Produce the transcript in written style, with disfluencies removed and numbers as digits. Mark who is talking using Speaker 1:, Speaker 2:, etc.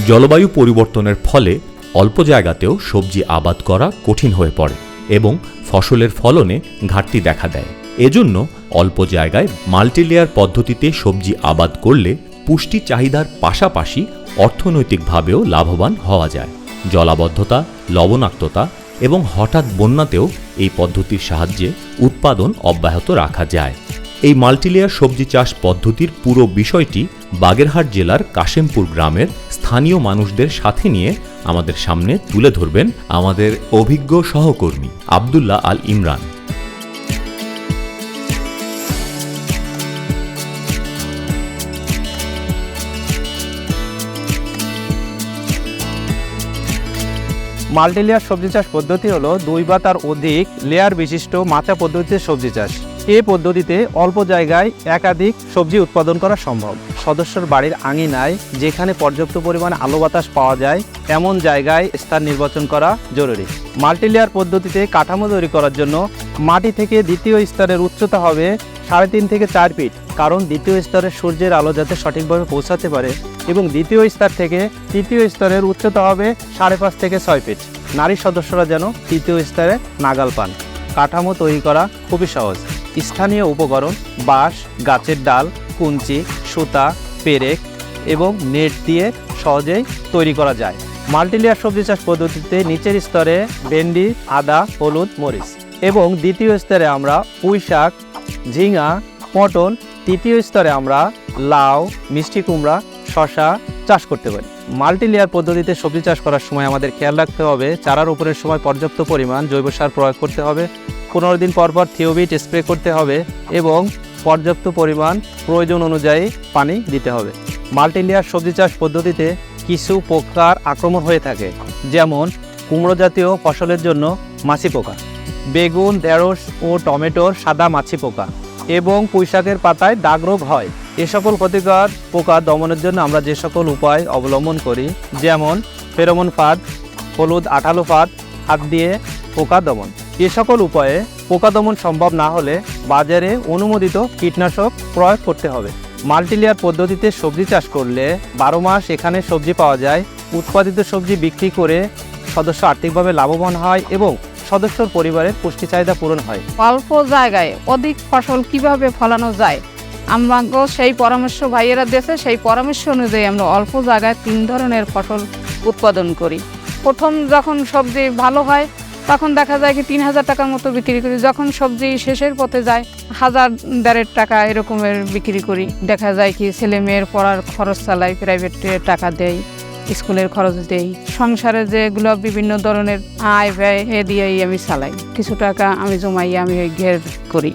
Speaker 1: জলবায়ু পরিবর্তনের ফলে অল্প জায়গাতেও সবজি আবাদ করা কঠিন হয়ে পড়ে এবং ফসলের ফলনে ঘাটতি দেখা দেয়। এজন্য অল্প জায়গায় মাল্টিলেয়ার পদ্ধতিতে সবজি আবাদ করলে পুষ্টি চাহিদার পাশাপাশি অর্থনৈতিকভাবেও লাভবান হওয়া যায়। জলাবদ্ধতা, লবণাক্ততা এবং হঠাৎ বন্যাতেও এই পদ্ধতির সাহায্যে উৎপাদন অব্যাহত রাখা যায়। এই মাল্টিলেয়ার সবজি চাষ পদ্ধতির পুরো বিষয়টি বাগেরহাট জেলার কাশেমপুর গ্রামের স্থানীয় মানুষদের সাথে নিয়ে আমাদের সামনে তুলে ধরবেন আমাদের অভিজ্ঞ সহকর্মী আব্দুল্লাহ আল ইমরান।
Speaker 2: মাল্টিলেয়ার সবজি চাষ পদ্ধতি হলো 2 বা তার অধিক লেয়ার বিশিষ্ট মাচা পদ্ধতিতে সবজি চাষ। এই পদ্ধতিতে অল্প জায়গায় একাধিক সবজি উৎপাদন করা সম্ভব। সদস্যর বাড়ির আঙিনায় যেখানে পর্যাপ্ত পরিমাণে আলো বাতাস পাওয়া যায় এমন জায়গায় স্থান নির্বাচন করা জরুরি। মাল্টিলেয়ার পদ্ধতিতে কাঠামো তৈরি করার জন্য মাটি থেকে দ্বিতীয় স্তরের উচ্চতা হবে 3.5 থেকে 4 ফিট, কারণ দ্বিতীয় স্তরে সূর্যের আলো যাতে সঠিকভাবে পৌঁছাতে পারে, এবং দ্বিতীয় স্তর থেকে তৃতীয় স্তরের উচ্চতা হবে 5.5 থেকে 6 ফিট। নারী সদস্যরা যেন তৃতীয় স্তরে নাগাল পান। কাঠামো তৈরি করা খুবই সহজ। স্থানীয় উপকরণ বাঁশ, গাছের ডাল, কুঞ্চি, সুতা, পেরেক এবং নেট দিয়ে সহজেই তৈরি করা যায়। মাল্টিলেয়ার সবজি চাষ পদ্ধতিতে নিচের স্তরে ভেন্ডি, আদা, হলুদ, মরিচ এবং দ্বিতীয় স্তরে আমরা পুঁই শাক, ঝিঙা, পটল, তৃতীয় স্তরে আমরা লাউ, মিষ্টি কুমড়া, শশা চাষ করতে পারি। মাল্টিলেয়ার পদ্ধতিতে সবজি চাষ করার সময় আমাদের খেয়াল রাখতে হবে চারা রোপণের সময় পর্যাপ্ত পরিমাণ জৈব সার প্রয়োগ করতে হবে, 15 দিন পর পর থিওবিট স্প্রে করতে হবে এবং পর্যাপ্ত পরিমাণ প্রয়োজন অনুযায়ী পানি দিতে হবে। মাল্টিলেয়ার সবজি চাষ পদ্ধতিতে কিছু পোকার আক্রমণ হয়ে থাকে, যেমন কুমড়ো জাতীয় ফসলের জন্য মাছি পোকা, বেগুন, ঢেঁড়স ও টমেটোর সাদা মাছি পোকা এবং পুঁইশাকের পাতায় দাগ রোগ হয়। এ সকল ক্ষতিকর পোকা দমনের জন্য আমরা যে সকল উপায় অবলম্বন করি, যেমন ফেরোমন ফাঁদ, হলুদ আঠালো ফাঁদ, হাত দিয়ে পোকা দমন। এ সকল উপায়ে পোকা দমন সম্ভব না হলে বাজারে অনুমোদিত কীটনাশক প্রয়োগ করতে হবে। মাল্টিলেয়ার পদ্ধতিতে সবজি চাষ করলে 12 মাস এখানে সবজি পাওয়া যায়। উৎপাদিত সবজি বিক্রি করে সদস্য আর্থিকভাবে লাভবান হয় এবং সদস্যর পরিবারের পুষ্টি চাহিদা পূরণ হয়।
Speaker 3: অল্প জায়গায় অধিক ফসল কিভাবে ফলানো যায় আমরা সেই পরামর্শ ভাইয়েরা দিয়েছে, সেই পরামর্শ অনুযায়ী আমরা অল্প জায়গায় 3 ধরনের ফসল উৎপাদন করি। প্রথম যখন সবজি ভালো হয় তখন দেখা যায় কি 3000 টাকার মতো বিক্রি করি। যখন সবজি শেষের পথে যায় 1000-1500 টাকা এরকমের বিক্রি করি। দেখা যায় কি ছেলে মেয়ের পড়ার খরচ চালাই, প্রাইভেটে টাকা দেয়, স্কুলের খরচ দেই, সংসারে যেগুলো বিভিন্ন ধরনের আয় ব্যয় এ দিয়েই আমি চালাই। কিছু টাকা আমি জমাই আমি ঘের করি।